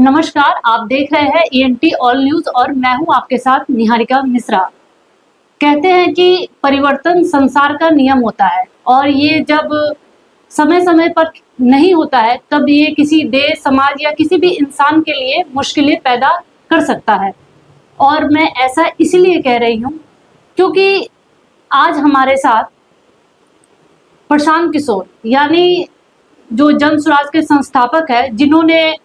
नमस्कार, आप देख रहे हैं ENT ऑल न्यूज और मैं हूं आपके साथ निहारिका मिश्रा। कहते हैं कि परिवर्तन संसार का नियम होता है और ये जब समय समय पर नहीं होता है तब ये किसी देश, समाज या किसी भी इंसान के लिए मुश्किलें पैदा कर सकता है। और मैं ऐसा इसलिए कह रही हूँ क्योंकि आज हमारे साथ प्रशांत किशोर यानी जो जन स्वराज के संस्थापक है, जिन्होंने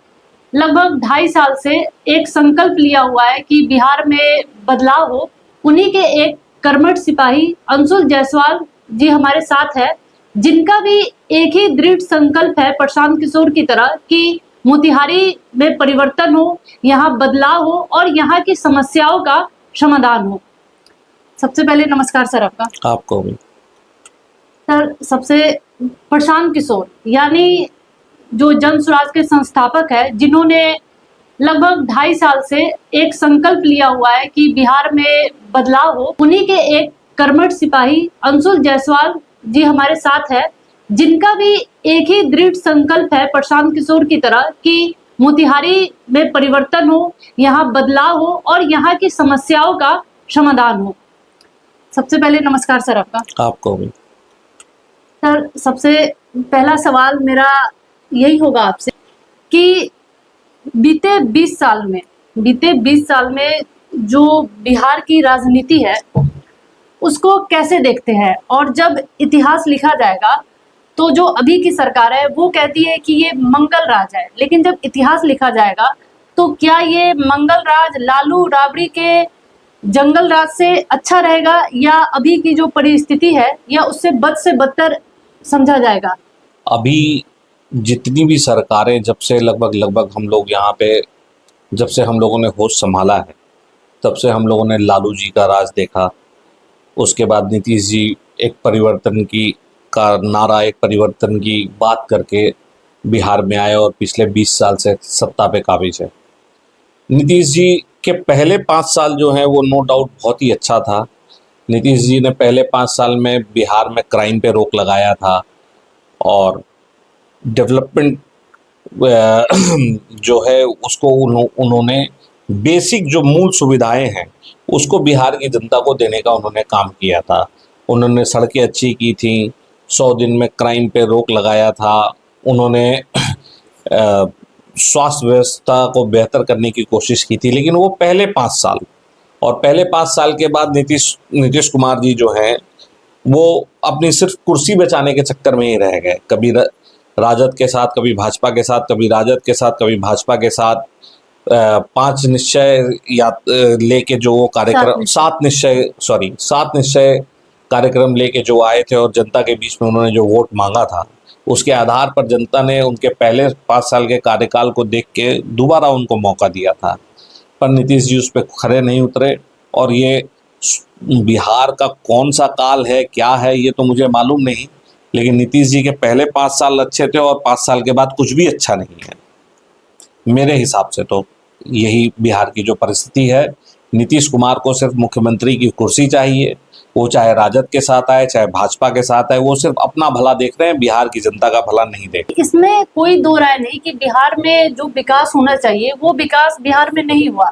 लगभग 2.5 साल से एक संकल्प लिया हुआ है कि बिहार में बदलाव हो, उन्हीं के एक कर्मठ सिपाही अंशुल जायसवाल जी हमारे साथ है, जिनका भी एक ही दृढ़ संकल्प है प्रशांत किशोर की तरह कि मोतिहारी में परिवर्तन हो, यहाँ बदलाव हो और यहाँ की समस्याओं का समाधान हो। सबसे पहले नमस्कार सर आपका। आपको भी। सर, सबसे प्रशांत किशोर यानी जो जन स्वराज के संस्थापक है, जिन्होंने लगभग 2.5 साल से एक संकल्प लिया हुआ है कि बिहार में बदलाव हो, उन्हीं के एक कर्मठ सिपाही अंशुल जायसवाल जी हमारे साथ है, जिनका भी एक ही दृढ़ संकल्प है प्रशांत किशोर की तरह कि मोतिहारी में परिवर्तन हो, यहाँ बदलाव हो और यहाँ की समस्याओं का समाधान हो। सबसे पहले नमस्कार सर आपका। आपको भी। सर, सबसे पहला सवाल मेरा यही होगा आपसे कि बीते 20 साल में जो बिहार की राजनीति है उसको कैसे देखते हैं, और जब इतिहास लिखा जाएगा तो जो अभी की सरकार है वो कहती है कि ये मंगल राज है, लेकिन जब इतिहास लिखा जाएगा तो क्या ये मंगल राज लालू राबड़ी के जंगल राज से अच्छा रहेगा या अभी की जो परिस्थिति है या उससे बद से बदतर समझा जाएगा? अभी जितनी भी सरकारें जब से लगभग हम लोग यहाँ पे, जब से हम लोगों ने होश संभाला है, तब से हम लोगों ने लालू जी का राज देखा। उसके बाद नीतीश जी एक परिवर्तन की बात करके बिहार में आए और पिछले 20 साल से सत्ता पे काबिज है। नीतीश जी के पहले 5 साल जो हैं वो नो डाउट बहुत ही अच्छा था। नीतीश जी ने पहले 5 साल में बिहार में क्राइम पे रोक लगाया था और डेवलपमेंट जो है उसको उन्होंने बेसिक जो मूल सुविधाएं हैं उसको बिहार की जनता को देने का उन्होंने काम किया था। उन्होंने सड़कें अच्छी की थी, 100 दिन में क्राइम पे रोक लगाया था, उन्होंने स्वास्थ्य व्यवस्था को बेहतर करने की कोशिश की थी। लेकिन वो पहले 5 साल, और पहले 5 साल के बाद नीतीश कुमार जी जो हैं वो अपनी सिर्फ कुर्सी बचाने के चक्कर में ही रह गए। कभी राजद के साथ, कभी भाजपा के साथ, कभी राजद के साथ, कभी भाजपा के साथ। 5 निश्चय या लेके जो वो कार्यक्रम 7 निश्चय कार्यक्रम लेके जो आए थे और जनता के बीच में उन्होंने जो वोट मांगा था, उसके आधार पर जनता ने उनके पहले 5 साल के कार्यकाल को देख के दोबारा उनको मौका दिया था। पर नीतीश जी उस पर खरे नहीं उतरे। और ये बिहार का कौन सा काल है, क्या है, ये तो मुझे मालूम नहीं, लेकिन नीतीश जी के पहले 5 साल अच्छे थे और 5 साल के बाद कुछ भी अच्छा नहीं है। मेरे हिसाब से तो यही बिहार की जो परिस्थिति है। नीतीश कुमार को सिर्फ मुख्यमंत्री की कुर्सी चाहिए, वो चाहे राजद के साथ आए चाहे भाजपा के साथ आए, वो सिर्फ अपना भला देख रहे हैं, बिहार की जनता का भला नहीं देख रहे। इसमें कोई दो राय नहीं कि बिहार में जो विकास होना चाहिए वो विकास बिहार में नहीं हुआ।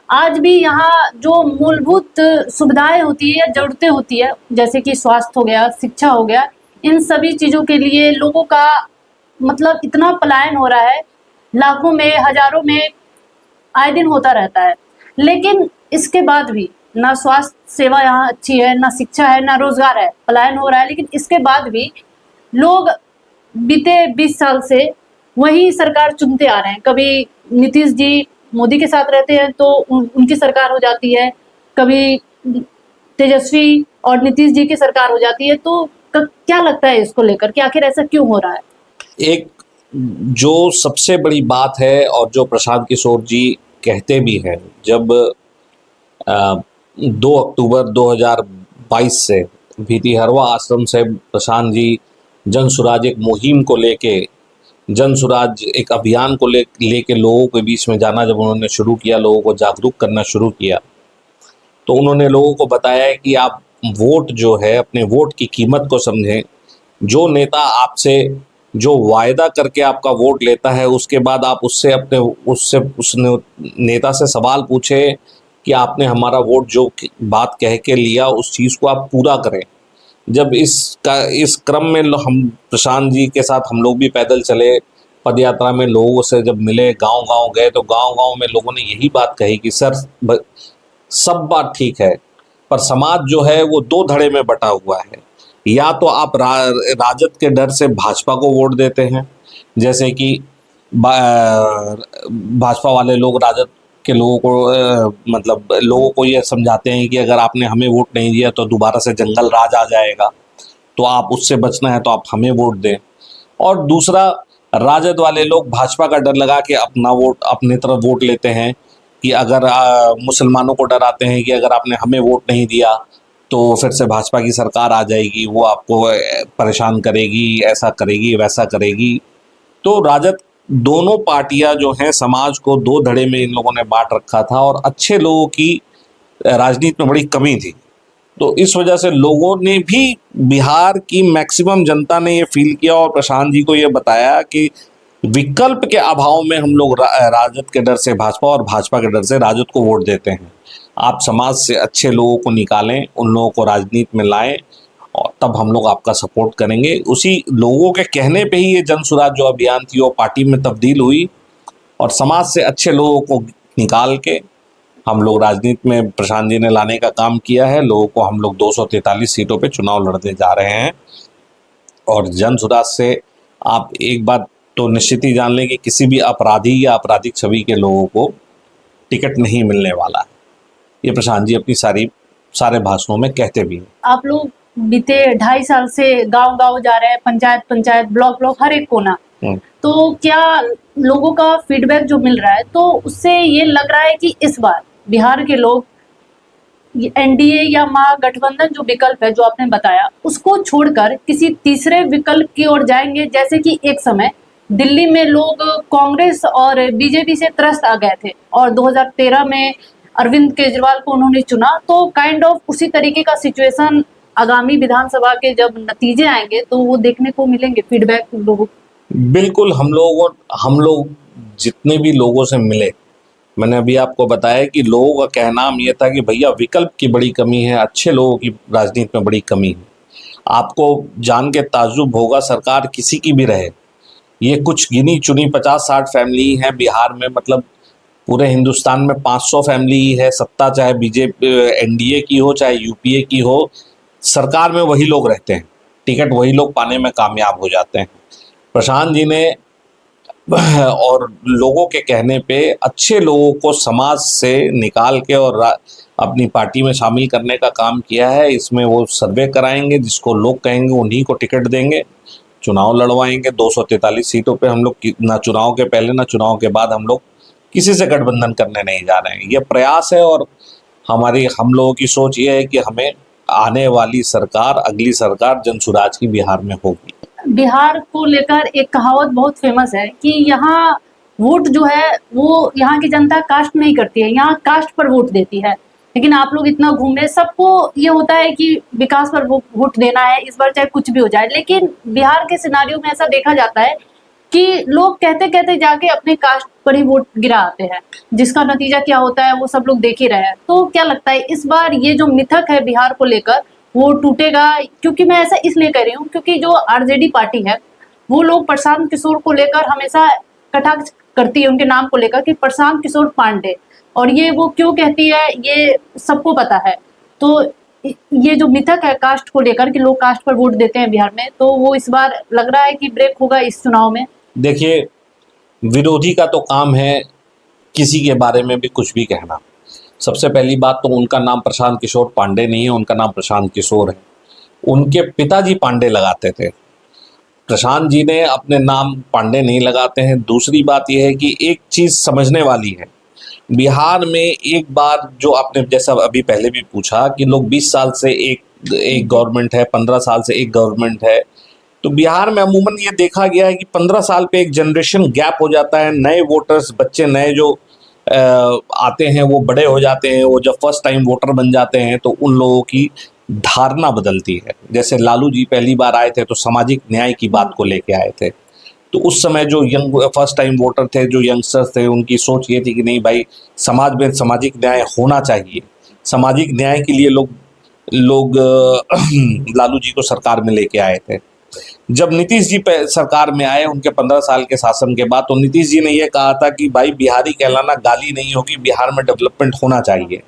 आज भी यहाँ जो मूलभूत सुविधाएं होती है या जरूरतें होती है, जैसे कि स्वास्थ्य हो गया, शिक्षा हो गया, इन सभी चीजों के लिए लोगों का मतलब इतना पलायन हो रहा है, लाखों में हजारों में आए दिन होता रहता है। लेकिन इसके बाद भी ना स्वास्थ्य सेवा यहाँ अच्छी है, ना शिक्षा है, ना रोजगार है, पलायन हो रहा है। लेकिन इसके बाद भी लोग बीते 20 साल से वही सरकार चुनते आ रहे हैं। कभी नीतीश जी मोदी के साथ रहते हैं तो उनकी सरकार हो जाती है, कभी तेजस्वी और नीतीश जी की सरकार हो जाती है। तो क्या लगता है इसको लेकर कि आखिर ऐसा क्यों हो रहा है? एक जो सबसे बड़ी बात है और जो प्रशांत किशोर जी कहते भी हैं, जब 2 अक्टूबर 2022 से भितिहरवा आश्रम से प्रशांत जी जन सुराज एक मुहिम को लेके, जन सुराज एक अभियान को लेके लोगों के बीच में जाना जब उन्होंने शुरू किया, लोगों को जागरूक करना शुरू किया, तो उन्होंने लोगों को बताया कि आप वोट जो है, अपने वोट की कीमत को समझें। जो नेता आपसे जो वायदा करके आपका वोट लेता है, उसके बाद आप उससे अपने उससे उस नेता से सवाल पूछे कि आपने हमारा वोट जो बात कह के लिया उस चीज़ को आप पूरा करें। जब इस क्रम में हम प्रशांत जी के साथ हम लोग भी पैदल चले, पद यात्रा में लोगों से जब मिले, गांव-गांव गए, तो गांव-गांव में लोगों ने यही बात कही कि सर सब बात ठीक है, पर समाज जो है वो दो धड़े में बटा हुआ है। या तो आप राजद के डर से भाजपा को वोट देते हैं, जैसे कि भाजपा वाले लोग राजद के लोगों को मतलब लोगों को ये समझाते हैं कि अगर आपने हमें वोट नहीं दिया तो दोबारा से जंगल राज आ जाएगा, तो आप उससे बचना है तो आप हमें वोट दें। और दूसरा, राजद वाले लोग भाजपा का डर लगा के अपना वोट अपनी तरफ वोट लेते हैं कि अगर मुसलमानों को डराते हैं कि अगर आपने हमें वोट नहीं दिया तो फिर से भाजपा की सरकार आ जाएगी, वो आपको परेशान करेगी, ऐसा करेगी, वैसा करेगी। तो राजद दोनों पार्टियां जो हैं समाज को दो धड़े में इन लोगों ने बांट रखा था और अच्छे लोगों की राजनीति में बड़ी कमी थी। तो इस वजह से लोगों ने भी, बिहार की मैक्सिमम जनता ने ये फील किया और प्रशांत जी को ये बताया कि विकल्प के अभाव में हम लोग राजद के डर से भाजपा और भाजपा के डर से राजद को वोट देते हैं। आप समाज से अच्छे लोगों को निकालें, उन लोगों को राजनीति में लाएं और तब हम लोग आपका सपोर्ट करेंगे। उसी लोगों के कहने पे ही ये जन सुराज जो अभियान थी वो पार्टी में तब्दील हुई और समाज से अच्छे लोगों को निकाल के हम लोग राजनीति में प्रशांत जी ने लाने का काम किया है। लोगों को हम लोग 243 सीटों पे चुनाव लड़ने जा रहे हैं और जन सुराज से आप एक बात तो निश्चित ही जान लें कि किसी भी अपराधी या आपराधिक छवि के लोगों को टिकट नहीं मिलने वाला है। ये प्रशांत जी अपनी सारे भाषणों में कहते भी हैं। आप लोग बीते 2.5 साल से गांव-गांव जा रहे हैं, पंचायत, ब्लॉक, हर एक कोना। तो क्या लोगों का फीडबैक जो मिल रहा है तो उससे ये लग रहा है कि इस बार बिहार के लोग एनडीए या महागठबंधन जो विकल्प है जो आपने बताया उसको छोड़कर किसी तीसरे विकल्प की ओर जाएंगे? जैसे कि एक समय दिल्ली में लोग कांग्रेस और बीजेपी से त्रस्त आ गए थे और 2013 में अरविंद केजरीवाल को उन्होंने चुना, तो काइंड ऑफ उसी तरीके का सिचुएशन आगामी विधानसभा के जब नतीजे आएंगे तो वो देखने को मिलेंगे फीडबैक लोगों। बिल्कुल, हम लोग जितने भी लोगों से मिले, मैंने अभी आपको बताया कि लोगों का कहना ये था कि भैया विकल्प की बड़ी कमी है, अच्छे लोगों की राजनीति में बड़ी कमी है। आपको जान के ताज्जुब होगा, सरकार किसी की भी रहे, ये कुछ गिनी चुनी 50-60 फैमिली हैं बिहार में, मतलब पूरे हिंदुस्तान में 500 फैमिली है। सत्ता चाहे बीजेपी एनडीए की हो चाहे यूपीए की हो, सरकार में वही लोग रहते हैं, टिकट वही लोग पाने में कामयाब हो जाते हैं। प्रशांत जी ने और लोगों के कहने पे अच्छे लोगों को समाज से निकाल के और अपनी पार्टी में शामिल करने का काम किया है। इसमें वो सर्वे कराएंगे, जिसको लोग कहेंगे उन्हीं को टिकट देंगे, चुनाव लड़वाएंगे। 243 सीटों पे हम लोग ना चुनाव के पहले ना चुनाव के बाद हम लोग किसी से गठबंधन करने नहीं जा रहे हैं। ये प्रयास है और हम लोगों की सोच ये है कि हमें आने वाली सरकार, अगली सरकार जनसुराज की बिहार में होगी। बिहार को लेकर एक कहावत बहुत फेमस है कि यहाँ वोट जो है वो यहाँ की जनता कास्ट नहीं करती है, यहाँ कास्ट पर वोट देती है। लेकिन आप लोग इतना घूमे, सबको ये होता है कि विकास पर वोट देना है इस बार चाहे कुछ भी हो जाए। लेकिन बिहार के सिनारियों में ऐसा देखा जाता है कि लोग कहते कहते जाके अपने कास्ट पर ही वोट गिरा आते हैं, जिसका नतीजा क्या होता है वो सब लोग देख ही रहे हैं। तो क्या लगता है इस बार ये जो मिथक है बिहार को लेकर वो टूटेगा? क्योंकि मैं ऐसा इसलिए कह रही हूँ क्योंकि जो आरजेडी पार्टी है वो लोग प्रशांत किशोर को लेकर हमेशा कटाक्ष करती है, उनके नाम को लेकर कि प्रशांत किशोर पांडे, और ये वो क्यों कहती है ये सबको पता है। तो ये जो मिथक है कास्ट को लेकर कि लोग कास्ट पर वोट देते हैं बिहार में, तो वो इस बार लग रहा है कि ब्रेक होगा इस चुनाव में। देखिए, विरोधी का तो काम है किसी के बारे में भी कुछ भी कहना। सबसे पहली बात तो उनका नाम प्रशांत किशोर पांडे नहीं है, उनका नाम प्रशांत किशोर है। उनके पिताजी पांडे लगाते थे, प्रशांत जी ने अपने नाम पांडे नहीं लगाते हैं। दूसरी बात यह है कि एक चीज़ समझने वाली है, बिहार में एक बार जो आपने जैसा अभी पहले भी पूछा कि लोग 20 साल से एक गवर्नमेंट है, 15 साल से एक गवर्नमेंट है, तो बिहार में अमूमन ये देखा गया है कि 15 साल पे एक जनरेशन गैप हो जाता है। नए वोटर्स, बच्चे नए जो आते हैं वो बड़े हो जाते हैं, वो जब फर्स्ट टाइम वोटर बन जाते हैं तो उन लोगों की धारणा बदलती है। जैसे लालू जी पहली बार आए थे तो सामाजिक न्याय की बात को लेके आए थे, तो उस समय जो यंग फर्स्ट टाइम वोटर थे, जो यंगस्टर्स थे, उनकी सोच ये थी कि नहीं भाई, समाज में सामाजिक न्याय होना चाहिए। सामाजिक न्याय के लिए लोग लोग लालू जी को सरकार में लेके आए थे। जब नीतीश जी सरकार में आए उनके 15 साल के शासन के बाद, तो नीतीश जी ने यह कहा था कि भाई बिहारी कहलाना गाली नहीं होगी, बिहार में डेवलपमेंट होना चाहिए।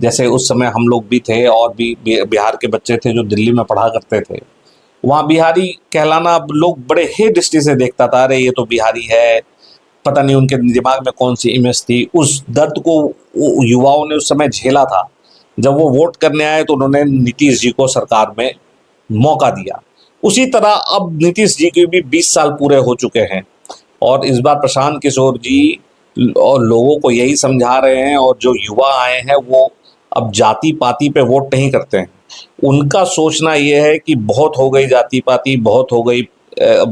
जैसे उस समय हम लोग भी थे और भी बिहार के बच्चे थे जो दिल्ली में पढ़ा करते थे, वहाँ बिहारी कहलाना लोग बड़े ही दृष्टि से देखता था, अरे ये तो बिहारी है, पता नहीं उनके दिमाग में कौन सी इमेज थी। उस दर्द को युवाओं ने उस समय झेला था। जब वो वोट करने आए तो उन्होंने नीतीश जी को सरकार में मौका दिया। उसी तरह अब नीतीश जी के भी 20 साल पूरे हो चुके हैं और इस बार प्रशांत किशोर जी और लोगों को यही समझा रहे हैं, और जो युवा आए हैं वो अब जाति पाति पे वोट नहीं करते हैं। उनका सोचना ये है कि बहुत हो गई जाति पाति, बहुत हो गई,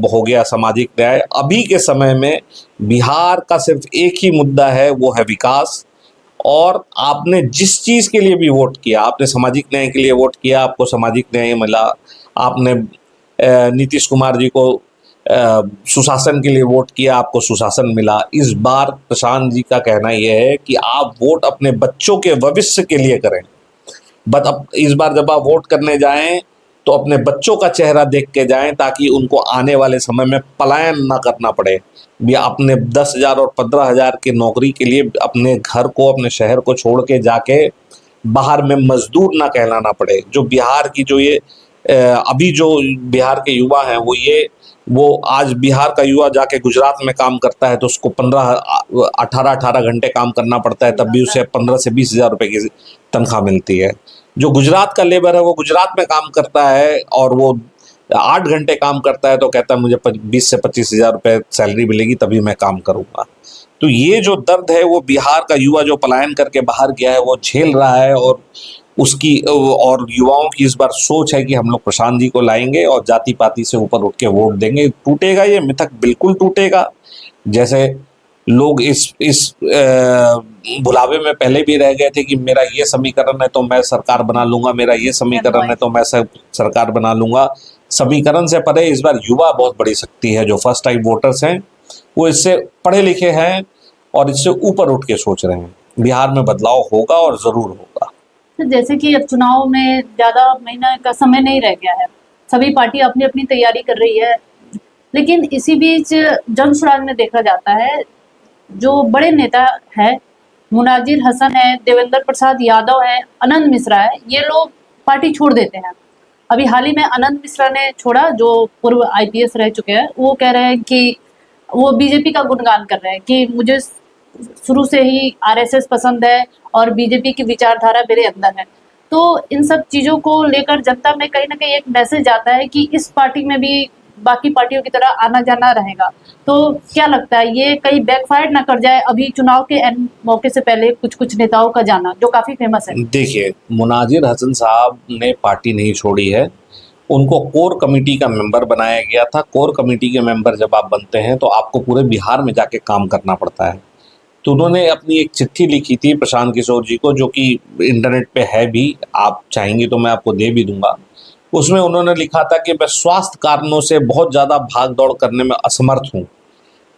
हो गया सामाजिक न्याय। अभी के समय में बिहार का सिर्फ एक ही मुद्दा है, वो है विकास। और आपने जिस चीज़ के लिए भी वोट किया, आपने सामाजिक न्याय के लिए वोट किया, आपको सामाजिक न्याय मिला। आपने नीतीश कुमार जी को सुशासन के लिए वोट किया, आपको सुशासन मिला। इस बार प्रशांत जी का कहना यह है कि आप वोट अपने बच्चों के भविष्य के लिए करें। बट अब इस बार जब आप वोट करने जाएं तो अपने बच्चों का चेहरा देख के जाएं, ताकि उनको आने वाले समय में पलायन ना करना पड़े। भी अपने 10,000 और 15,000 की नौकरी के लिए अपने घर को, अपने शहर को छोड़ के जाके बाहर में मजदूर ना कहलाना पड़े। जो बिहार की जो ये अभी जो बिहार के युवा हैं वो आज बिहार का युवा जाके गुजरात में काम करता है तो उसको 18 घंटे काम करना पड़ता है, तब भी उसे 15 से 20,000 रुपए की तनख्वाह मिलती है। जो गुजरात का लेबर है वो गुजरात में काम करता है और वो 8 घंटे काम करता है तो कहता है मुझे 20 से 25,000 रुपये सैलरी मिलेगी तभी मैं काम करूँगा। तो ये जो दर्द है वो बिहार का युवा जो पलायन करके बाहर गया है वो झेल रहा है, और उसकी और युवाओं की इस बार सोच है कि हम लोग प्रशांत जी को लाएंगे और जाति पाति से ऊपर उठ के वोट देंगे। टूटेगा ये मिथक, बिल्कुल टूटेगा। जैसे लोग इस भुलावे में पहले भी रह गए थे कि मेरा ये समीकरण है तो मैं सरकार बना लूंगा, मेरा ये समीकरण है तो मैं सरकार बना लूंगा। समीकरण से परे इस बार युवा बहुत बड़ी शक्ति है। जो फर्स्ट टाइम वोटर्स हैं वो इससे पढ़े लिखे हैं और इससे ऊपर उठ के सोच रहे हैं। बिहार में बदलाव होगा और जरूर होगा। तो जैसे कि अब चुनाव में ज़्यादा महीना का समय नहीं रह गया है, सभी पार्टी अपनी अपनी तैयारी कर रही है, लेकिन इसी बीच जन स्वराज में देखा जाता है जो बड़े नेता है, मुनाजिर हसन है, देवेंद्र प्रसाद यादव है, आनंद मिश्रा है, ये लोग पार्टी छोड़ देते हैं। अभी हाल ही में आनंद मिश्रा ने छोड़ा, जो पूर्व IPS रह चुके हैं। वो कह रहे हैं कि वो बीजेपी का गुणगान कर रहे हैं कि मुझे शुरू से ही RSS पसंद है और बीजेपी की विचारधारा मेरे अंदर है। तो इन सब चीज़ों को लेकर जनता में कहीं ना कहीं एक मैसेज आता है कि इस पार्टी में भी बाकी पार्टियों की तरह आना जाना रहेगा। तो क्या लगता है ये कहीं बैकफायर ना कर जाए अभी चुनाव के एंड मौके से पहले कुछ नेताओं का जाना जो काफ़ी फेमस है? देखिए, मुनाजिर हसन साहब ने पार्टी नहीं छोड़ी है, उनको कोर कमेटी का मेंबर बनाया गया था। कोर कमेटी के मेंबर जब आप बनते हैं तो आपको पूरे बिहार में जाके काम करना पड़ता है। तो उन्होंने अपनी एक चिट्ठी लिखी थी प्रशांत किशोर जी को, जो कि इंटरनेट पे है भी, आप चाहेंगे तो मैं आपको दे भी दूंगा। उसमें उन्होंने लिखा था कि मैं स्वास्थ्य कारणों से बहुत ज़्यादा भाग दौड़ करने में असमर्थ हूँ,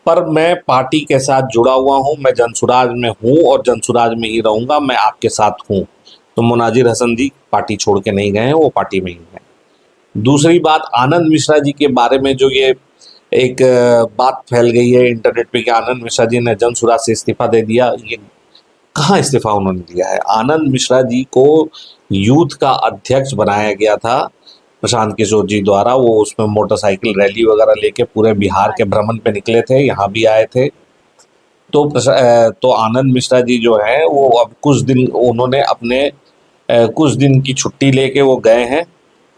पर मैं पार्टी के साथ जुड़ा हुआ हूँ, मैं जनसुराज में हूँ और जनसुराज में ही रहूँगा, मैं आपके साथ हूँ। तो मुनाजिर हसन जी पार्टी छोड़ के नहीं गए हैं, वो पार्टी में ही हैं। दूसरी बात, आनंद मिश्रा जी के बारे में जो ये एक बात फैल गई है इंटरनेट पे कि आनंद मिश्रा जी ने जनसुराज से इस्तीफा दे दिया, ये कहाँ इस्तीफा उन्होंने दिया है? आनंद मिश्रा जी को यूथ का अध्यक्ष बनाया गया था प्रशांत किशोर जी द्वारा। वो उसमें मोटरसाइकिल रैली वगैरह लेके पूरे बिहार के भ्रमण पे निकले थे, यहाँ भी आए थे। तो आनंद मिश्रा जी जो हैं वो अब कुछ दिन उन्होंने अपने कुछ दिन की छुट्टी लेके वो गए हैं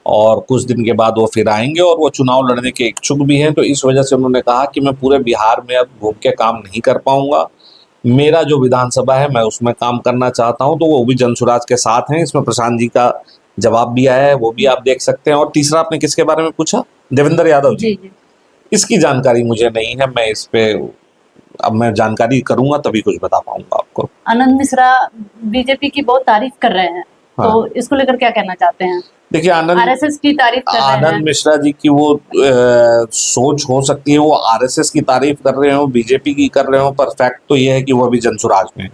और कुछ दिन के बाद वो फिर आएंगे और वो चुनाव लड़ने के इच्छुक भी हैं। तो इस वजह से उन्होंने कहा कि मैं पूरे बिहार में अब घूम के काम नहीं कर पाऊंगा, मेरा जो विधानसभा है मैं उसमें काम करना चाहता हूं। तो वो भी जनसुराज के साथ हैं। इसमें प्रशांत जी का जवाब भी आया है, वो भी आप देख सकते हैं। और तीसरा आपने किसके बारे में पूछा? देवेंद्र यादव जी। इसकी जानकारी मुझे नहीं है, मैं इस पे अब मैं जानकारी करूंगा तभी कुछ बता पाऊंगा आपको। आनंद मिश्रा बीजेपी की बहुत तारीफ कर रहे हैं, तो हाँ। इसको लेकर क्या कहना चाहते हैं? देखिए आरएसएस की तारीफ कर रहे आनंद हैं। मिश्रा जी की वो सोच हो सकती है, वो आरएसएस की तारीफ कर रहे हो, बीजेपी की कर रहे हो, पर फैक्ट तो ये है कि वो अभी जनसुराज में है।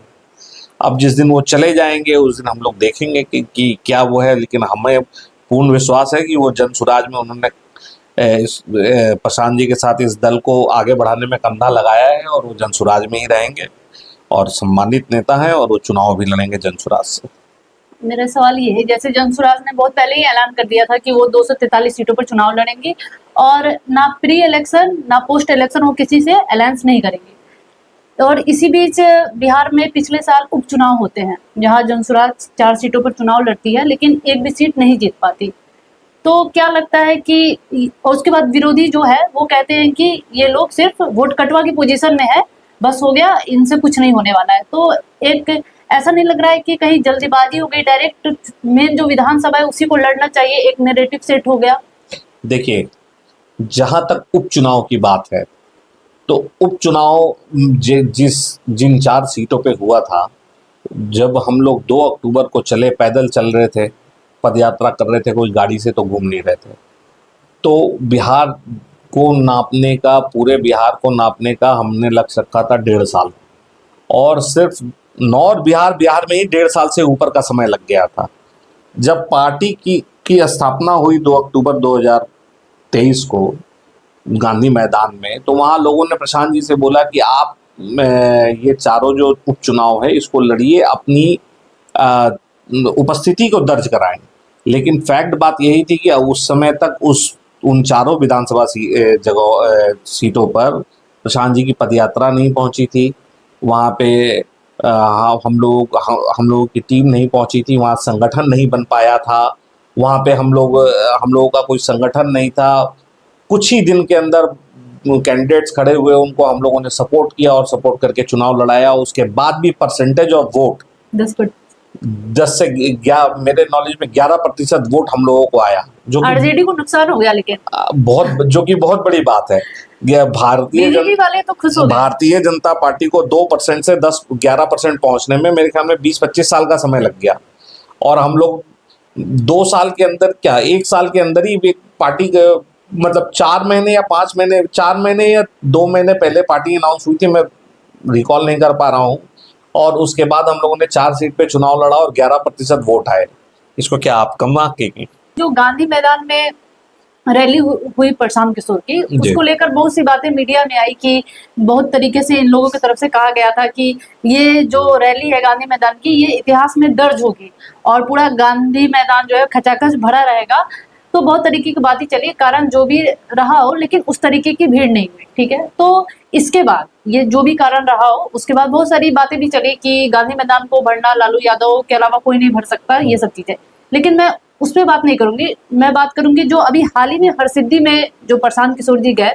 अब जिस दिन वो चले जाएंगे उस दिन हम लोग देखेंगे कि क्या वो है, लेकिन हमें पूर्ण विश्वास है कि वो जनसुराज में उन्होंने प्रशांत जी के साथ इस दल को आगे बढ़ाने में कंधा लगाया है और वो जनसुराज में ही रहेंगे और सम्मानित नेता हैं और वो चुनाव भी लड़ेंगे जनसुराज से। मेरा सवाल ये है, जैसे जनसुराज ने बहुत पहले ही ऐलान कर दिया था कि वो 243 सीटों पर चुनाव लड़ेंगे और ना प्री इलेक्शन ना पोस्ट इलेक्शन वो किसी से अलायंस नहीं करेंगे। और इसी बीच बिहार में पिछले साल उपचुनाव होते हैं जहां जनसुराज 4 सीटों पर चुनाव लड़ती है लेकिन एक भी सीट नहीं जीत पाती। तो क्या लगता है कि और उसके बाद विरोधी जो है वो कहते हैं कि ये लोग सिर्फ वोट कटवा की पोजीशन में है, बस हो गया, इनसे कुछ नहीं होने वाला है। तो एक ऐसा नहीं लग रहा है कि कहीं जल्दीबाजी हो गई, डायरेक्ट मेन जो विधानसभा है उसी को लड़ना चाहिए, एक नैरेटिव सेट हो गया? देखिए, जहां तक उपचुनाव की बात है तो उपचुनाव जिन 4 सीटों पे हुआ था, जब हम लोग 2 अक्टूबर को चले, पैदल चल रहे थे, पदयात्रा कर रहे थे, कोई गाड़ी से तो घूम नहीं रहे थे। तो बिहार को नापने का, पूरे बिहार को नापने का हमने लक्ष्य रखा था 1.5 साल, और सिर्फ नॉर्थ बिहार में ही 1.5 साल से ऊपर का समय लग गया था। जब पार्टी की स्थापना हुई 2 अक्टूबर 2023 को गांधी मैदान में, तो वहाँ लोगों ने प्रशांत जी से बोला कि आप ये चारों जो उपचुनाव है इसको लड़िए, अपनी उपस्थिति को दर्ज कराएं। लेकिन फैक्ट बात यही थी कि उस समय तक उन चारों विधानसभा सीटों पर प्रशांत जी की पदयात्रा नहीं पहुंची थी। वहाँ पे हम लोगों की टीम नहीं पहुंची थी, वहाँ संगठन नहीं बन पाया था, वहाँ पे हम लोगों का कोई संगठन नहीं था। कुछ ही दिन के अंदर कैंडिडेट्स खड़े हुए, उनको हम लोगों ने सपोर्ट किया और सपोर्ट करके चुनाव लड़ाया। उसके बाद भी परसेंटेज ऑफ वोट 10 से 11, मेरे नॉलेज में 11% वोट हम लोगों को आया, जो आरजेडी को नुकसान हो गया, लेकिन जो कि बहुत बड़ी बात है। बीजेपी वाले तो खुश हो गए। भारतीय जनता पार्टी को 2% से 10-11% पहुंचने में मेरे ख्याल में 20-25 साल का समय लग गया, और हम लोग 2 साल के अंदर, क्या 1 साल के अंदर ही एक पार्टी मतलब 4 महीने या 5 महीने, 4 महीने या 2 महीने पहले पार्टी अनाउंस हुई थी, मैं रिकॉल नहीं कर पा रहा हूँ, और उसके बाद हम लोगों ने 4 सीट पे चुनाव लड़ा और 11% वोट आए। इसको क्या आप कम आंकेंगे? जो गांधी मैदान में रैली हुई प्रशांत किशोर की, उसको लेकर बहुत सी बातें मीडिया में आई कि बहुत तरीके से इन लोगों की तरफ से कहा गया था कि ये जो रैली है गांधी मैदान की, ये इतिहास में दर्ज होगी और पूरा गांधी मैदान जो है खचाखच भरा रहेगा। तो बहुत तरीके की बातें चली, कारण जो भी रहा हो, लेकिन उस तरीके की भीड़ नहीं हुई, ठीक है। तो इसके बाद ये जो भी कारण रहा हो, उसके बाद बहुत सारी बातें भी चली कि गांधी मैदान को भरना लालू यादव के अलावा कोई नहीं भर सकता, ये सब चीजें। लेकिन मैं उस पर बात नहीं करूंगी, मैं बात करूंगी जो अभी हाल ही में हरसिद्धि में जो प्रशांत किशोर जी गए,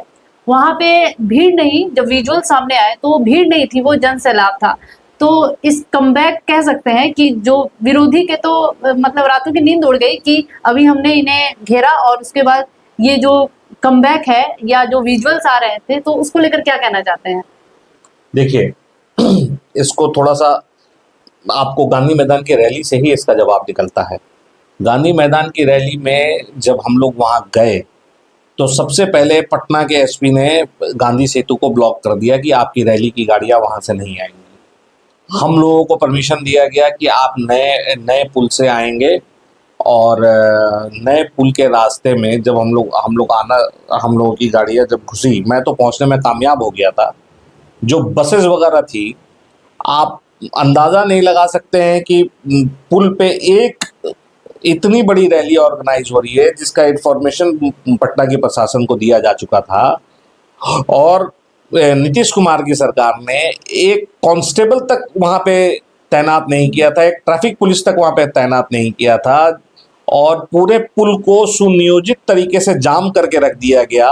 वहां पे भीड़ नहीं, जब विजुअल सामने आए तो भीड़ नहीं थी, वो जन सैलाब था। तो इस कमबैक कह सकते हैं कि जो विरोधी के तो मतलब रातों की नींद उड़ गई कि अभी हमने इन्हें घेरा, और उसके बाद ये जो कमबैक है या जो विजुअल्स आ रहे थे, तो उसको लेकर क्या कहना चाहते हैं? देखिए, इसको थोड़ा सा आपको गांधी मैदान की रैली से ही इसका जवाब निकलता है। गांधी मैदान की रैली में जब हम लोग वहां गए तो सबसे पहले पटना के एसपी ने गांधी सेतु को ब्लॉक कर दिया कि आपकी रैली की गाड़ियां वहां से नहीं आएंगी। हम लोगों को परमिशन दिया गया कि आप नए पुल से आएंगे, और नए पुल के रास्ते में जब हम लोगों की गाड़ियां जब घुसी, मैं तो पहुंचने में कामयाब हो गया था। जो बसेस वगैरह थी, आप अंदाजा नहीं लगा सकते हैं कि पुल पे एक इतनी बड़ी रैली ऑर्गेनाइज हो रही है जिसका इंफॉर्मेशन पटना के प्रशासन को दिया जा चुका था, और नीतीश कुमार की सरकार ने एक कांस्टेबल तक वहां पे तैनात नहीं किया था, एक ट्रैफिक पुलिस तक वहां पे तैनात नहीं किया था, और पूरे पुल को सुनियोजित तरीके से जाम करके रख दिया गया।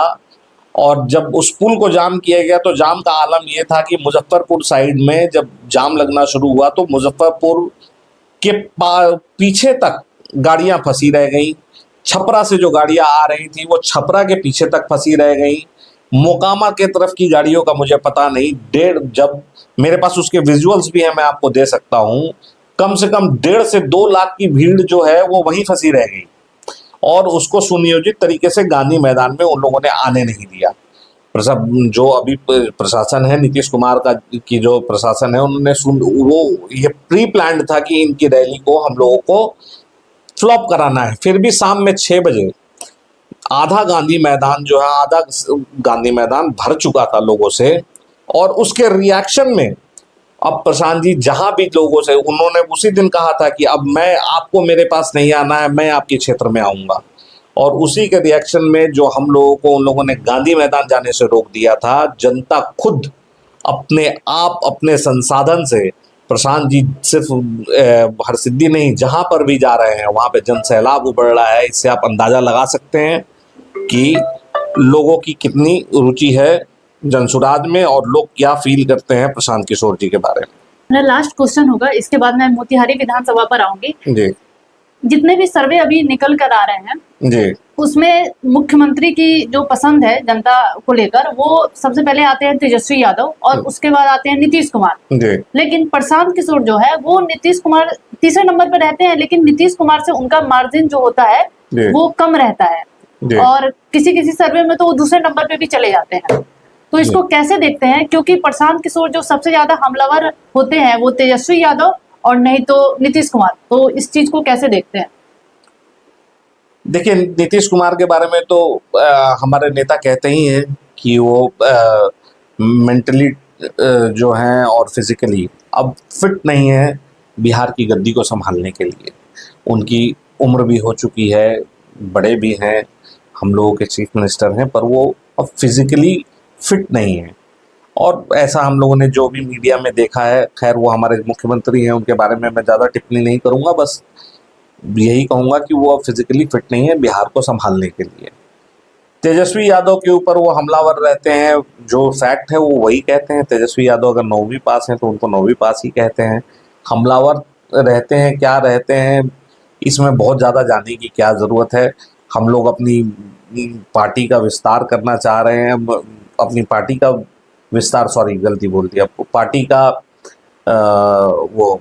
और जब उस पुल को जाम किया गया तो जाम का आलम यह था कि मुजफ्फरपुर साइड में जब जाम लगना शुरू हुआ तो मुजफ्फरपुर के पीछे तक गाड़ियां फंसी रह गई। छपरा से जो गाड़ियां आ रही थी वो छपरा के पीछे तक फंसी रह गई। मोकामा के तरफ की गाड़ियों का मुझे पता नहीं, जब मेरे पास उसके विजुअल्स भी हैं, मैं आपको दे सकता हूं, कम से कम 1.5 से 2 लाख की भीड़ जो है वो वहीं फंसी रह गई। और उसको सुनियोजित तरीके से गांधी मैदान में उन लोगों ने आने नहीं दिया। जो अभी प्रशासन है नीतीश कुमार का की जो प्रशासन है उन्होंने वो ये प्री प्लान्ड था कि इनकी रैली को हम लोगों को फ्लॉप कराना है। फिर भी शाम में 6 बजे आधा गांधी मैदान जो है, आधा गांधी मैदान भर चुका था लोगों से। और उसके रिएक्शन में अब प्रशांत जी जहां भी लोगों से उन्होंने उसी दिन कहा था कि अब मैं आपको मेरे पास नहीं आना है, मैं आपके क्षेत्र में आऊंगा। और उसी के रिएक्शन में जो हम लोगों को उन लोगों ने गांधी मैदान जाने से रोक दिया था, जनता खुद अपने आप अपने संसाधन से प्रशांत जी सिर्फ हरसिद्धि नहीं, जहां पर भी जा रहे हैं वहां पे जन सैलाब उमड़ रहा है। इससे आप अंदाजा लगा सकते हैं कि लोगों की कितनी रुचि है जनसुराज में और लोग क्या फील करते हैं प्रशांत किशोर जी के बारे में। मेरा लास्ट क्वेश्चन होगा, इसके बाद मैं मोतिहारी विधानसभा पर आऊंगी। जी जितने भी सर्वे अभी निकल कर आ रहे हैं जी उसमें मुख्यमंत्री की जो पसंद है जनता को लेकर, वो सबसे पहले आते हैं तेजस्वी यादव और उसके बाद आते हैं नीतीश कुमार। जी लेकिन प्रशांत किशोर जो है वो नीतीश कुमार तीसरे नंबर पर रहते हैं, लेकिन नीतीश कुमार से उनका मार्जिन जो होता है जी वो कम रहता है। जी और किसी किसी सर्वे में तो वो दूसरे नंबर पे भी चले जाते हैं। तो इसको कैसे देखते हैं, क्योंकि प्रशांत किशोर जो सबसे ज्यादा हमलावर होते हैं वो तेजस्वी यादव और नहीं तो नीतीश कुमार, तो इस चीज को कैसे देखते हैं? देखिए, नीतीश कुमार के बारे में तो हमारे नेता कहते ही हैं कि वो मेंटली जो हैं और फिजिकली अब फिट नहीं है बिहार की गद्दी को संभालने के लिए। उनकी उम्र भी हो चुकी है, बड़े भी हैं, हम लोगों के चीफ मिनिस्टर हैं, पर वो अब फिजिकली फिट नहीं है। और ऐसा हम लोगों ने जो भी मीडिया में देखा है, खैर वो हमारे मुख्यमंत्री हैं, उनके बारे में मैं ज़्यादा टिप्पणी नहीं करूँगा, बस यही कहूँगा कि वो अब फिजिकली फिट नहीं है बिहार को संभालने के लिए। तेजस्वी यादव के ऊपर वो हमलावर रहते हैं, जो फैक्ट है वो वही कहते हैं। तेजस्वी यादव अगर 9वीं पास हैं तो उनको 9वीं पास ही कहते हैं। हमलावर रहते हैं, क्या रहते हैं, इसमें बहुत ज़्यादा जानने की क्या ज़रूरत है। हम लोग अपनी पार्टी का विस्तार करना चाह रहे हैं, अपनी पार्टी का विस्तार, सॉरी गलती बोल दिया, पार्टी का वो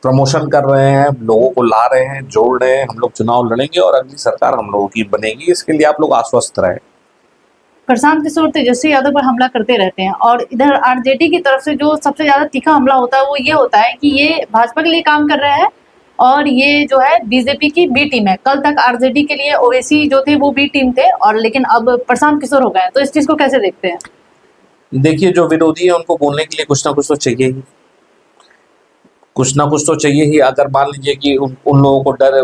प्रमोशन कर रहे हैं, लोगों को ला रहे हैं, जोड़ रहे हैं। हम लोग चुनाव लड़ेंगे और अगली सरकार हम लोगों की बनेगी, इसके लिए आप लोग आश्वस्त रहें। प्रशांत किशोर तेजस्वी यादव पर हमला करते रहते हैं और इधर आरजेडी की तरफ से जो सबसे ज्यादा तीखा हमला होता है वो ये होता है कि ये भाजपा के लिए काम कर रहे हैं और ये जो है बीजेपी की बी टीम है। कल तक आरजेडी के लिए ओवैसी जो थे वो बी टीम थे और लेकिन अब प्रशांत किशोर हो गए, तो इस चीज को कैसे देखते हैं? देखिए, जो विरोधी है उनको बोलने के लिए कुछ ना कुछ तो चाहिए ही, कुछ ना कुछ तो चाहिए ही। अगर मान लीजिए कि उन लोगों को डर,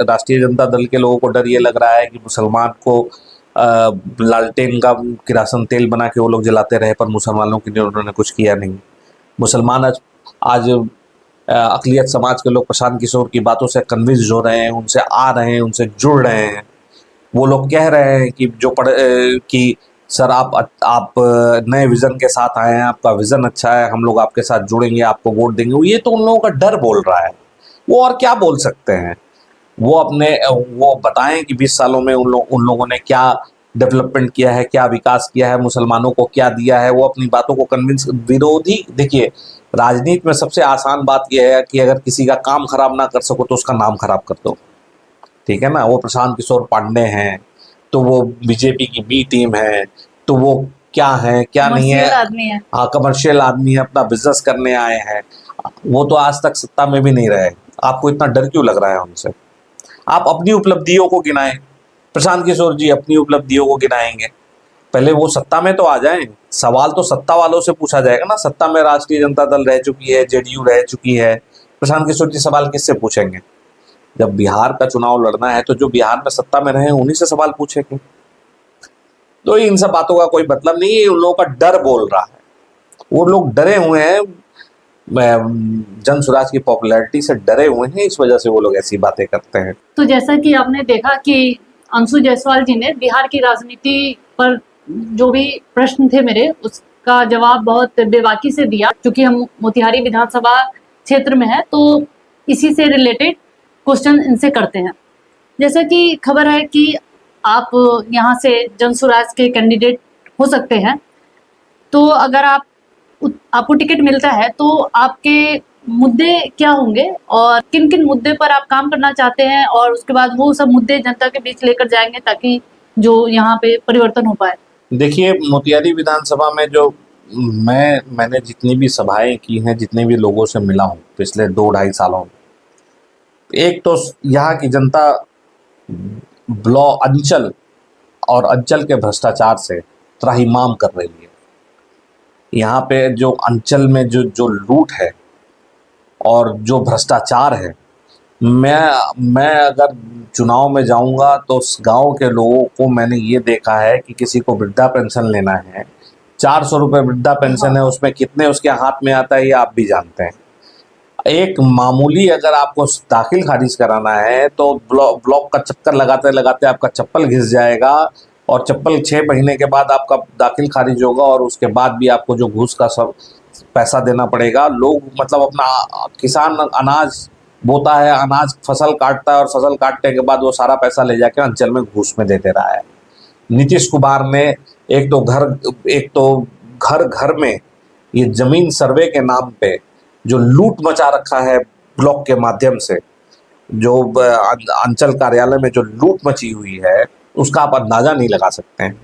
राष्ट्रीय जनता दल के लोगों को डर ये लग रहा है कि मुसलमान को लालटेन का किरासन तेल बना के वो लोग जलाते रहे, पर मुसलमानों के लिए उन्होंने कुछ किया नहीं। मुसलमान आज अक़लियत समाज के लोग प्रशांत किशोर की बातों से कन्विंस हो रहे हैं, उनसे आ रहे हैं, उनसे जुड़ रहे हैं। वो लोग कह रहे हैं कि कि सर आप नए विज़न के साथ आए हैं, आपका विज़न अच्छा है, हम लोग आपके साथ जुड़ेंगे, आपको वोट देंगे। ये तो उन लोगों का डर बोल रहा है, वो और क्या बोल सकते हैं। वो बताएं कि 20 सालों में उन लोगों ने क्या डेवलपमेंट किया है, क्या विकास किया है, मुसलमानों को क्या दिया है। वो अपनी बातों को कन्विंस, विरोधी, देखिए राजनीति में सबसे आसान बात यह है कि अगर किसी का काम खराब ना कर सको तो उसका नाम खराब कर दो, ठीक है ना। वो प्रशांत किशोर पांडे हैं तो वो बीजेपी की बी टीम है, तो वो क्या है क्या नहीं है, आदमी है, हाँ कमर्शियल आदमी है, अपना बिजनेस करने आए हैं। वो तो आज तक सत्ता में भी नहीं रहे, आपको इतना डर क्यों लग रहा है उनसे? आप अपनी उपलब्धियों को गिनाएं। प्रशांत किशोर जी अपनी उपलब्धियों को गिनाएंगे, पहले वो सत्ता में तो आ जाएं। सवाल तो सत्ता वालों से पूछा जाएगा ना। सत्ता में राष्ट्रीय जनता दल रह चुकी है, जेडीयू रह चुकी है, प्रशांत किशोर जी सवाल किससे पूछेंगे? जब बिहार का चुनाव लड़ना है तो जो बिहार में सत्ता में रहे उन्हीं से सवाल पूछेंगे। तो इन सब बातों का कोई मतलब नहीं है, उन लोगों का डर बोल रहा है। वो लोग डरे हुए हैं, जन स्वराज की पॉपुलैरिटी से डरे हुए हैं, इस वजह से वो लोग ऐसी बातें करते हैं। तो जैसा कि आपने देखा कि अंशु जायसवाल जी ने बिहार की राजनीति पर जो भी प्रश्न थे मेरे, उसका जवाब बहुत बेबाकी से दिया। क्योंकि हम मोतिहारी विधानसभा क्षेत्र में है तो इसी से रिलेटेड क्वेश्चन इनसे करते हैं। जैसा कि खबर है कि आप यहाँ से जन स्वराज के कैंडिडेट हो सकते हैं, तो अगर आपको टिकट मिलता है तो आपके मुद्दे क्या होंगे और किन किन मुद्दे पर आप काम करना चाहते हैं, और उसके बाद वो सब मुद्दे जनता के बीच लेकर जाएंगे ताकि जो यहाँ पे परिवर्तन हो पाए। देखिए, मोतिहारी विधानसभा में जो मैंने जितनी भी सभाएं की हैं, जितने भी लोगों से मिला हूँ पिछले 2-2.5 सालों में, एक तो यहाँ की जनता ब्लॉक अंचल और अंचल के भ्रष्टाचार से त्राहिमाम कर रही है। यहाँ पे जो अंचल में जो जो लूट है और जो भ्रष्टाचार है, मैं अगर चुनाव में जाऊंगा तो उस गांव के लोगों को मैंने ये देखा है कि किसी को वृद्धा पेंशन लेना है, 400 रुपये वृद्धा पेंशन है, उसमें कितने उसके हाथ में आता है ये आप भी जानते हैं। एक मामूली अगर आपको दाखिल खारिज कराना है तो ब्लॉक का चक्कर लगाते लगाते आपका चप्पल घिस जाएगा, और चप्पल 6 महीने के बाद आपका दाखिल खारिज होगा, और उसके बाद भी आपको जो घूस का सब पैसा देना पड़ेगा। लोग मतलब अपना किसान अनाज बोता है, अनाज फसल काटता है, और फसल काटने के बाद वो सारा पैसा ले जाके अंचल में घूस में दे रहा है। नीतीश कुमार ने एक तो घर घर में ये जमीन सर्वे के नाम पे जो लूट मचा रखा है ब्लॉक के माध्यम से, जो अंचल कार्यालय में जो लूट मची हुई है उसका आप अंदाजा नहीं लगा सकते हैं।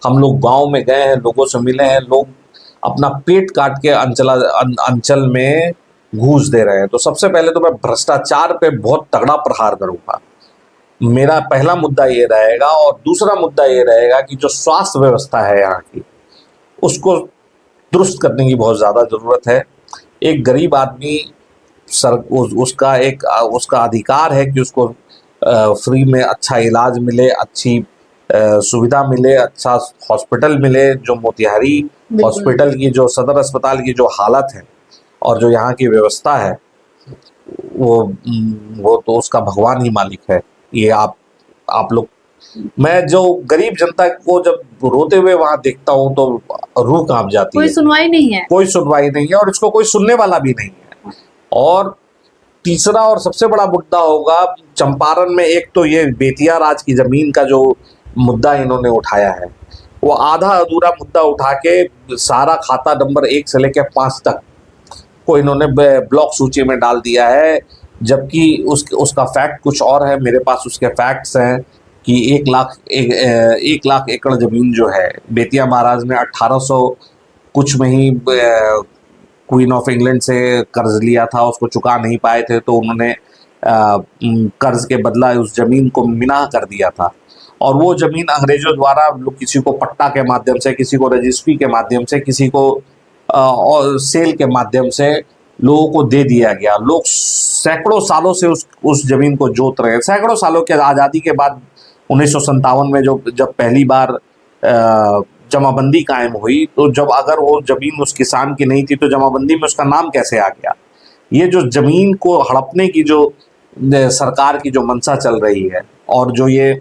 हम लोग गांव में गए हैं, लोगों से मिले हैं, लोग अपना पेट काट के अंचल में घूस दे रहे हैं। तो सबसे पहले तो मैं भ्रष्टाचार पे बहुत तगड़ा प्रहार करूंगा, मेरा पहला मुद्दा ये रहेगा। और दूसरा मुद्दा ये रहेगा कि जो स्वास्थ्य व्यवस्था है यहाँ की, उसको दुरुस्त करने की बहुत ज़्यादा ज़रूरत है। एक गरीब आदमी उसका अधिकार है कि उसको फ्री में अच्छा इलाज मिले, अच्छी सुविधा मिले, अच्छा हॉस्पिटल मिले। जो मोतिहारी हॉस्पिटल की, जो सदर अस्पताल की जो हालत है और जो यहाँ की व्यवस्था है, वो तो उसका भगवान ही मालिक है। ये आप लोग, मैं जो गरीब जनता को जब रोते हुए वहां देखता हूँ तो रूह कांप जाती है। कोई सुनवाई नहीं है, कोई सुनवाई नहीं है, और इसको कोई सुनने वाला भी नहीं है। और तीसरा और सबसे बड़ा मुद्दा होगा चंपारण में, एक तो ये बेतिया राज की जमीन का जो मुद्दा इन्होंने उठाया है, वो आधा अधूरा मुद्दा उठा के सारा खाता नंबर 1 से लेकर 5 तक को इन्होंने ब्लॉक सूची में डाल दिया है, जबकि उसका फैक्ट कुछ और है। मेरे पास उसके फैक्ट्स हैं कि 1 लाख एकड़ जमीन जो है बेतिया महाराज ने 1800 कुछ में ही क्वीन ऑफ इंग्लैंड से कर्ज लिया था, उसको चुका नहीं पाए थे, तो उन्होंने कर्ज के बदला उस जमीन को मिनाह कर दिया था। और वो जमीन अंग्रेजों द्वारा किसी को पट्टा के माध्यम से, किसी को रजिस्ट्री के माध्यम से, किसी को और सेल के माध्यम से लोगों को दे दिया गया। लोग सैकड़ों सालों से उस जमीन को जोत रहे हैं। सैकड़ों सालों के आज़ादी के बाद 1957 में जब पहली बार जमाबंदी कायम हुई, तो जब अगर वो जमीन उस किसान की नहीं थी तो जमाबंदी में उसका नाम कैसे आ गया? ये जो जमीन को हड़पने की जो सरकार की जो मंशा चल रही है, और जो ये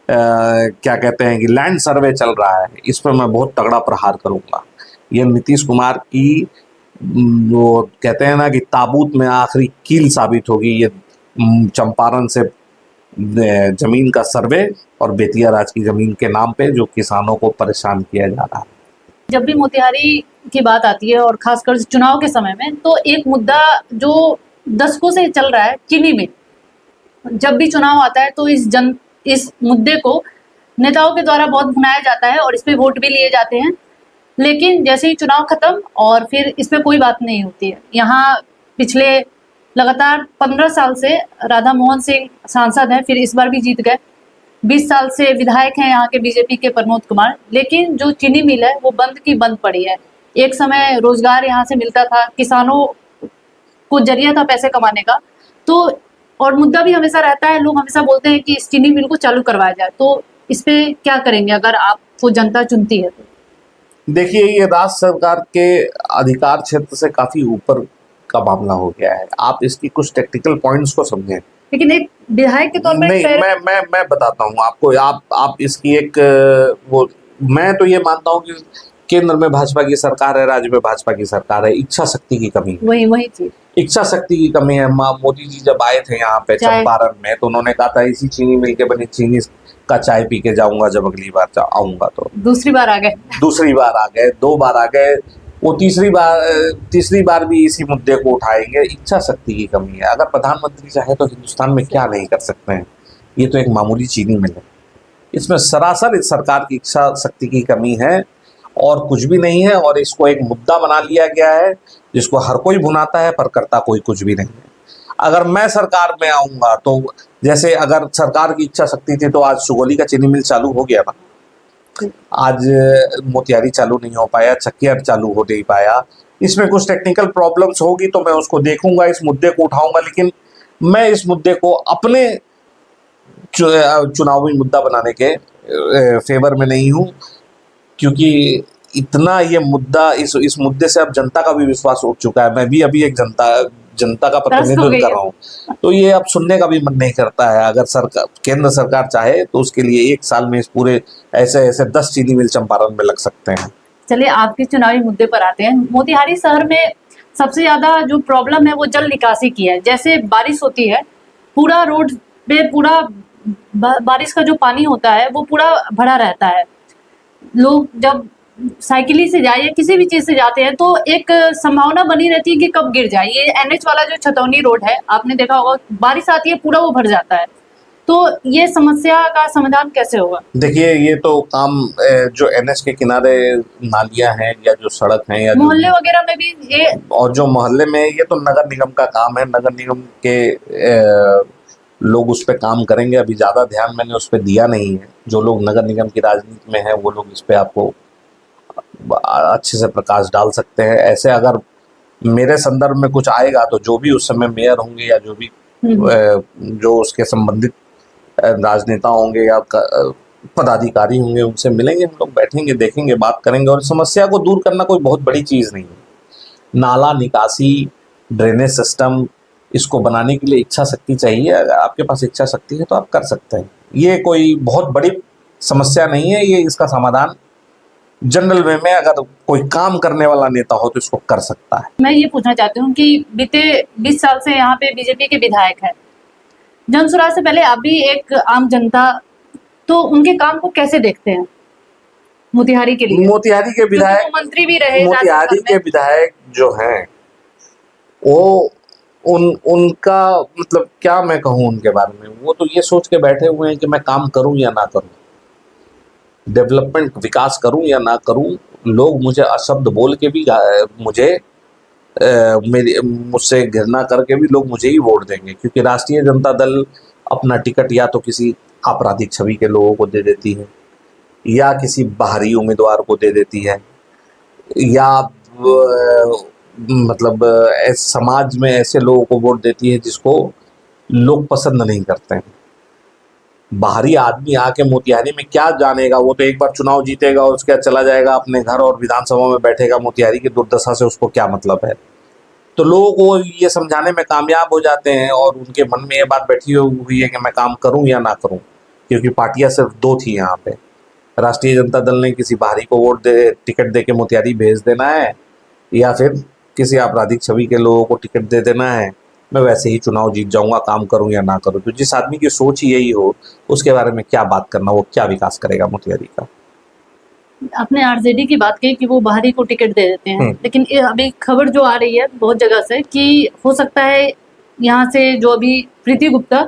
क्या कहते हैं कि लैंड सर्वे चल रहा है, इस पर मैं बहुत तगड़ा प्रहार करूंगा। ये नीतीश कुमार की वो कहते हैं ना कि ताबूत में आखिरी कील साबित होगी ये चंपारण से जमीन का सर्वे और बेतिया राज की जमीन के नाम पे जो किसानों को परेशान किया जा रहा है। जब भी मोतिहारी की बात आती है और खासकर चुनाव के समय में, तो एक मुद्दा जो दशकों से चल रहा है, चीनी मिल। जब भी चुनाव आता है तो इस मुद्दे को नेताओं के द्वारा बहुत भुनाया जाता है और इस पे वोट भी लिए जाते हैं, लेकिन जैसे ही चुनाव खत्म और फिर इस पे कोई बात नहीं होती है। यहाँ पिछले लगातार 15 साल से राधा मोहन सिंह सांसद हैं, फिर इस बार भी जीत गए। 20 साल से विधायक हैं यहाँ के बीजेपी के प्रमोद कुमार, लेकिन जो चीनी मिल है वो बंद की बंद पड़ी है। एक समय रोजगार यहाँ से मिलता था, किसानों को जरिया था पैसे कमाने का। तो और मुद्दा भी हमेशा रहता है, लोग हमेशा बोलते हैं कि इस चीनी मिल को चालू करवाया जाए। तो इस पे क्या करेंगे अगर आपको जनता चुनती है तो? देखिए, ये राज्य सरकार के अधिकार क्षेत्र से काफी ऊपर का मामला हो गया है। आप इसकी कुछ टेक्निकल पॉइंट्स को समझें। लेकिन एक विधायक के तौर पर नहीं, मैं बताता हूँ आपको। आप इसकी एक मैं तो ये मानता हूँ कि केंद्र में भाजपा की सरकार है, राज्य में भाजपा की सरकार है, इच्छा शक्ति की कमी है। वही चीज, इच्छा शक्ति की कमी है। मोदी जी जब आए थे यहाँ पे चंपारण में, तो उन्होंने कहा था इसी चीनी मिल के बनी चीनी का चाय पी के जाऊंगा जब अगली बार आऊंगा। तो दूसरी बार आ गए, 2 बार आ गए। वो तीसरी बार भी इसी मुद्दे को उठाएंगे। इच्छा शक्ति की कमी है। अगर प्रधानमंत्री चाहे तो हिंदुस्तान में क्या नहीं कर सकते हैं। ये तो एक मामूली चीनी मिल है। इसमें सरासर इस सरकार की इच्छा शक्ति की कमी है और कुछ भी नहीं है। और इसको एक मुद्दा बना लिया गया है जिसको हर कोई भुनाता है, पर करता कोई कुछ भी नहीं है। अगर मैं सरकार में आऊंगा तो जैसे अगर सरकार की इच्छा शक्ति थी तो आज सुगोली का चीनी मिल चालू हो गया ना, आज मोतिहारी चालू नहीं हो पाया, चकियर चालू हो नहीं पाया। इसमें कुछ टेक्निकल प्रॉब्लम्स होगी तो मैं उसको देखूंगा, इस मुद्दे को उठाऊंगा, लेकिन मैं इस मुद्दे को अपने चुनावी मुद्दा बनाने के फेवर में नहीं हूं, क्योंकि इतना ये मुद्दा इस मुद्दे से अब जनता का भी विश्वास उठ चुका है। मैं भी अभी एक जनता का प्रतिनिधित्व कर रहा हूँ, तो ये अब सुनने का भी मन नहीं करता है। अगर केंद्र सरकार चाहे तो उसके लिए 1 साल में इस पूरे ऐसे 10 चीनी मिल चंपारण में लग सकते हैं। चलिए आपके चुनावी मुद्दे पर आते हैं। मोतिहारी शहर में सबसे ज्यादा जो प्रॉब्लम है वो जल निकासी की है। जैसे बारिश होती है, पूरा रोड पे पूरा बारिश का जो पानी होता है वो पूरा भरा रहता है। लोग जब साइकिली से जाए या किसी भी चीज से जाते हैं तो एक संभावना बनी रहती है कि कब गिर जाए। ये एनएच वाला जो छतौनी रोड है, आपने देखा होगा, बारिश आती है पूरा वो भर जाता है। तो ये समस्या का समाधान कैसे होगा? देखिए, ये तो काम जो एनएच के किनारे नालियां हैं या जो सड़क हैं या मोहल्ले वगैरह में भी ये, और जो मोहल्ले में, ये तो नगर निगम का काम है। नगर निगम के लोग उस पर काम करेंगे। अभी ज़्यादा ध्यान मैंने उस पर दिया नहीं है। जो लोग नगर निगम की राजनीति में है वो लोग इस पर आपको अच्छे से प्रकाश डाल सकते हैं। ऐसे अगर मेरे संदर्भ में कुछ आएगा तो जो भी उस समय मेयर होंगे या जो भी जो उसके संबंधित राजनेता होंगे या पदाधिकारी होंगे, उनसे मिलेंगे, हम लोग बैठेंगे, देखेंगे, बात करेंगे। और समस्या को दूर करना कोई बहुत बड़ी चीज़ नहीं है। नाला निकासी, ड्रेनेज सिस्टम, इसको बनाने के लिए इच्छा शक्ति चाहिए। अगर आपके पास इच्छा शक्ति है तो आप कर सकते हैं। ये कोई बहुत बड़ी समस्या नहीं है। ये इसका समाधान जनरल वे में अगर कोई काम करने वाला नेता हो तो इसको कर सकता है। मैं ये पूछना चाहती हूँ कि बीते 20 साल से यहाँ पे बीजेपी के विधायक हैं। जनसुराज से पहले आप भी एक आम जनता, तो उनके काम को कैसे देखते हैं मोतिहारी के लिए? मोतिहारी के विधायक, मंत्री भी रहे, मोतिहारी के विधायक जो हैं वो उनका मतलब क्या मैं कहूँ उनके बारे में। वो तो ये सोच के बैठे हुए हैं कि मैं काम करूं या ना करूं, डेवलपमेंट विकास करूं या ना करूं। लोग मुझे अशब्द बोल के भी मुझसे घृणा करके भी लोग मुझे ही वोट देंगे, क्योंकि राष्ट्रीय जनता दल अपना टिकट या तो किसी आपराधिक छवि के लोगों को दे देती है या किसी बाहरी उम्मीदवार को दे देती है, या मतलब समाज में ऐसे लोगों को वोट देती है जिसको लोग पसंद नहीं करते हैं। बाहरी आदमी आके मोतिहारी में क्या जानेगा? वो तो एक बार चुनाव जीतेगा और उसके बाद चला जाएगा अपने घर और विधानसभा में बैठेगा। मोतिहारी की दुर्दशा से उसको क्या मतलब है? तो लोगों को ये समझाने में कामयाब हो जाते हैं और उनके मन में ये बात बैठी हुई है कि मैं काम करूं या ना करूं, क्योंकि पार्टियां सिर्फ 2 थी यहाँ पे। राष्ट्रीय जनता दल ने किसी बाहरी को टिकट दे के मोतिहारी भेज देना है, या फिर किसी आपराधिक छवि के लोगों को टिकट दे देना है। मैं वैसे ही चुनाव जीत जाऊंगा, काम करूं या ना करूं। तो जिस आदमी की सोच ही यही हो, उसके बारे में क्या बात करना, वो क्या विकास करेगा मोतिहारी का। आपने आरजेडी की बात की कि वो बाहरी को टिकट दे देते हैं, लेकिन अभी खबर जो आ रही है बहुत जगह से कि हो सकता है यहाँ से जो अभी प्रीति गुप्ता,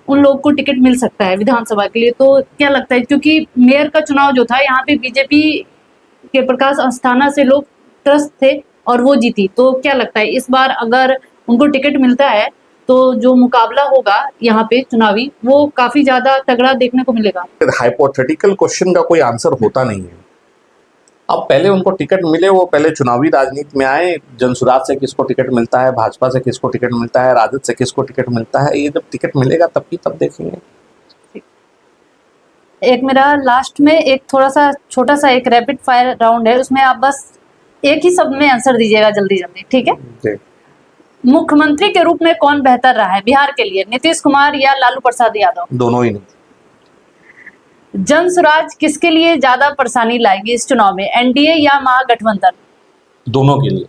उन लोगों को टिकट मिल सकता है विधानसभा के लिए। तो क्या लगता है, क्योंकि मेयर का चुनाव जो था यहाँ पे बीजेपी के प्रकाश अस्थाना से लोग त्रस्त थे और वो जीती, तो क्या लगता है इस बार अगर उनको टिकट मिलता है तो जो मुकाबला होगा यहाँ पे चुनावी, वो काफी ज्यादा तगड़ा देखने को मिलेगा? हाइपोथेटिकल क्वेश्चन का कोई आंसर होता नहीं है। अब पहले उनको टिकट मिले, वो पहले चुनावी राजनीति में आए। जनसुराज से किसको टिकट मिलता है, भाजपा से किसको टिकट मिलता है, राजद से किसको टिकट मिलता है, ये जब टिकट मिलेगा तब देखेंगे। एक मेरा लास्ट में एक थोड़ा सा छोटा सा एक रैपिड फायर राउंड है, उसमें आप बस एक ही शब्द में आंसर दीजिएगा, जल्दी जल्दी, ठीक है? मुख्यमंत्री के रूप में कौन बेहतर रहा है बिहार के लिए, नीतीश कुमार या लालू प्रसाद यादव? दोनों ही नहीं। जनसुराज किसके लिए ज्यादा परेशानी लाएगी इस चुनाव में, एनडीए या महागठबंधन? दोनों के लिए।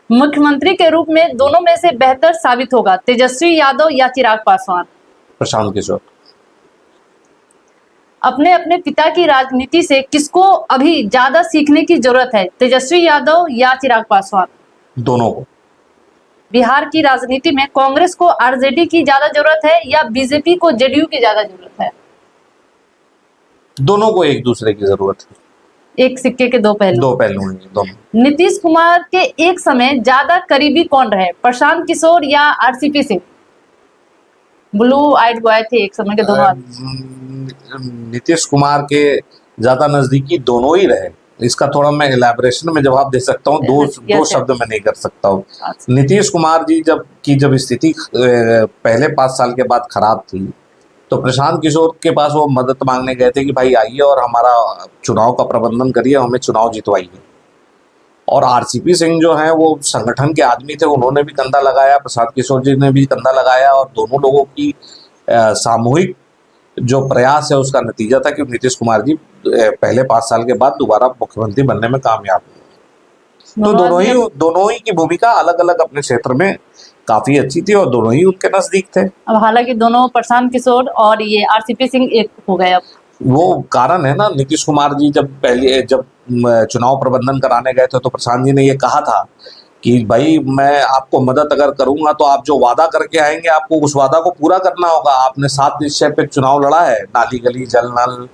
मुख्यमंत्री के रूप में दोनों में से बेहतर साबित होगा तेजस्वी यादव या चिराग पासवान? प्रशांत किशोर। अपने अपने पिता की राजनीति से किसको अभी ज्यादा सीखने की जरूरत है, तेजस्वी यादव या चिराग पासवान? दोनों को। बिहार की राजनीति में कांग्रेस को आरजेडी की ज्यादा जरूरत है या बीजेपी को जेडीयू की ज्यादा जरूरत है? दोनों को एक दूसरे की जरूरत है, एक सिक्के के दो पहलू। दो पहलू हैं दोनों। नीतीश कुमार के एक समय ज्यादा करीबी कौन रहे, प्रशांत किशोर या RCP Singh? Blue eyed boy थे एक समय के दोनों आदमी। नीतीश कुमार के ज्यादा नजदीकी दोनों ही रहे। इसका थोड़ा मैं इलेबोरेशन में जवाब दे सकता हूँ, दो शब्द में नहीं कर सकता हूँ। नीतीश कुमार जी जब स्थिति पहले 5 साल के बाद खराब थी, तो प्रशांत किशोर के पास वो मदद मांगने गए थे कि भाई आइए और हमारा चुनाव का प्रबंधन करिए, हमें चुनाव जितवाइए। और आरसीपी सिंह जो हैं वो संगठन के आदमी थे, उन्होंने भी कंधा लगाया, प्रशांत किशोर जी ने भी कंधा लगाया, और दोनों लोगों की सामूहिक जो प्रयास है उसका नतीजा था कि नीतीश कुमार जी पहले 5 साल के बाद दोबारा मुख्यमंत्री बनने में कामयाब हुए। तो दोनों ही की भूमिका अलग अलग अपने क्षेत्र में काफी अच्छी थी और दोनों ही उनके नजदीक थे। अब हालांकि दोनों प्रशांत किशोर और ये आरसीपी सिंह एक हो गए। अब वो कारण है ना, नीतीश कुमार जी जब चुनाव प्रबंधन कराने गए थे तो प्रशांत जी ने ये कहा था कि भाई मैं आपको मदद अगर करूंगा तो आप जो वादा करके आएंगे आपको उस वादा को पूरा करना होगा। आपने 7 निश्चय पे चुनाव लड़ा है, नाली गली जल नल,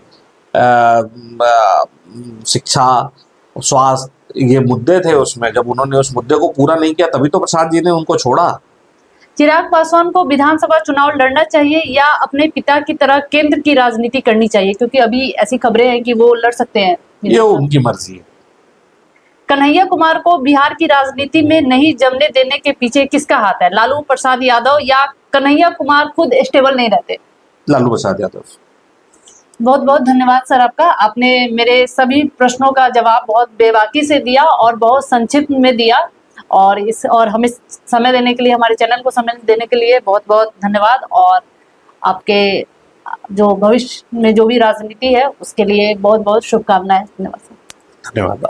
शिक्षा, स्वास्थ्य, ये मुद्दे थे उसमें। जब उन्होंने उस मुद्दे को पूरा नहीं किया तभी तो प्रशांत जी ने उनको छोड़ा। चिराग पासवान को विधानसभा चुनाव लड़ना चाहिए या अपने पिता की तरह केंद्र की राजनीति करनी चाहिए, क्योंकि अभी ऐसी खबरें हैं कि वो लड़ सकते हैं? ये उनकी मर्जी है। कन्हैया कुमार को बिहार की राजनीति में नहीं जमने देने के पीछे किसका हाथ है, लालू प्रसाद यादव या कन्हैया कुमार खुद स्टेबल नहीं रहते? लालू प्रसाद यादव। बहुत बहुत धन्यवाद सर आपका। आपने मेरे सभी प्रश्नों का जवाब बहुत बेबाकी से दिया और बहुत संक्षिप्त में दिया, और हमें समय देने के लिए, हमारे चैनल को समय देने के लिए बहुत बहुत धन्यवाद। और आपके जो भविष्य में जो भी राजनीति है उसके लिए बहुत बहुत शुभकामनाएं। धन्यवाद। धन्यवाद।